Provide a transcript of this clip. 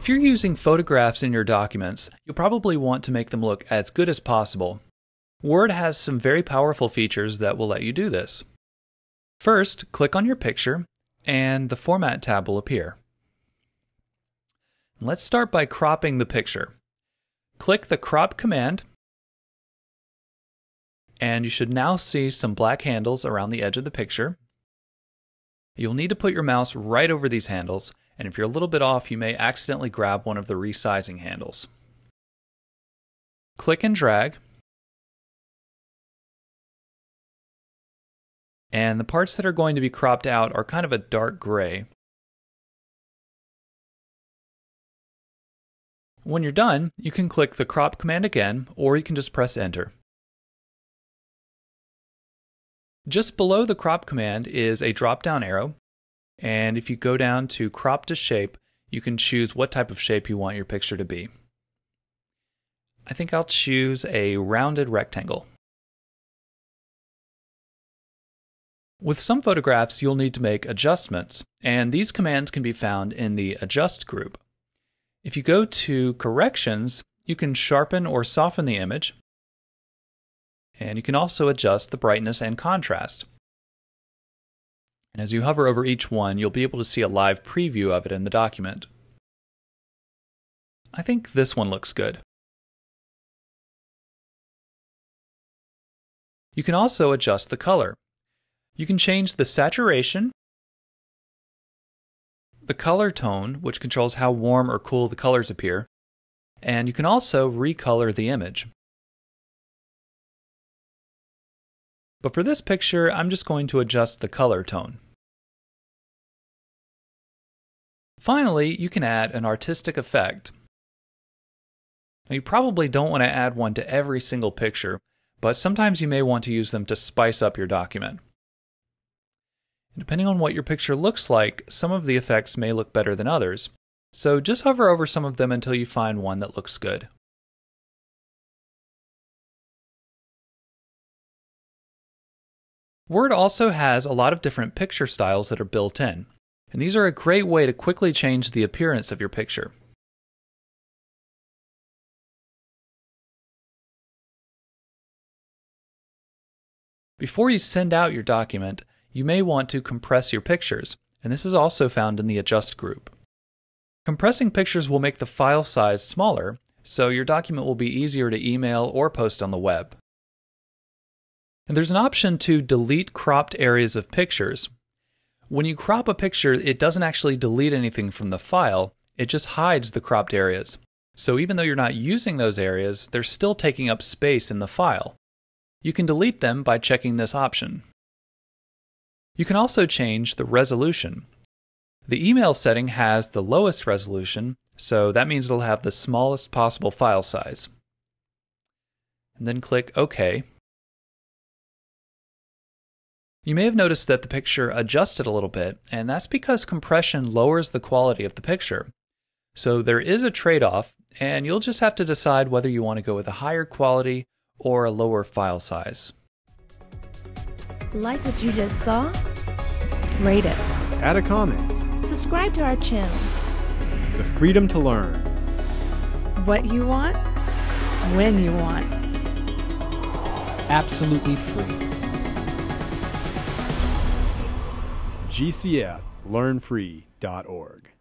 If you're using photographs in your documents, you'll probably want to make them look as good as possible. Word has some very powerful features that will let you do this. First, click on your picture, and the Format tab will appear. Let's start by cropping the picture. Click the Crop command, and you should now see some black handles around the edge of the picture. You'll need to put your mouse right over these handles, and if you're a little bit off, you may accidentally grab one of the resizing handles. Click and drag, and the parts that are going to be cropped out are kind of a dark gray. When you're done, you can click the Crop command again, or you can just press Enter. Just below the Crop command is a drop-down arrow, and if you go down to Crop to Shape, you can choose what type of shape you want your picture to be. I think I'll choose a rounded rectangle. With some photographs, you'll need to make adjustments, and these commands can be found in the Adjust group. If you go to Corrections, you can sharpen or soften the image, and you can also adjust the brightness and contrast. And as you hover over each one, you'll be able to see a live preview of it in the document. I think this one looks good. You can also adjust the color. You can change the saturation, the color tone, which controls how warm or cool the colors appear, and you can also recolor the image. But for this picture, I'm just going to adjust the color tone. Finally, you can add an artistic effect. Now, you probably don't want to add one to every single picture, but sometimes you may want to use them to spice up your document. And depending on what your picture looks like, some of the effects may look better than others, so just hover over some of them until you find one that looks good. Word also has a lot of different picture styles that are built in, and these are a great way to quickly change the appearance of your picture. Before you send out your document, you may want to compress your pictures, and this is also found in the Adjust group. Compressing pictures will make the file size smaller, so your document will be easier to email or post on the web. And there's an option to delete cropped areas of pictures. When you crop a picture, it doesn't actually delete anything from the file, it just hides the cropped areas. So even though you're not using those areas, they're still taking up space in the file. You can delete them by checking this option. You can also change the resolution. The email setting has the lowest resolution, so that means it'll have the smallest possible file size. And then click OK. You may have noticed that the picture adjusted a little bit, and that's because compression lowers the quality of the picture. So there is a trade-off, and you'll just have to decide whether you want to go with a higher quality or a lower file size. Like what you just saw? Rate it. Add a comment. Subscribe to our channel. The freedom to learn. What you want, when you want. Absolutely free. GCF LearnFree.org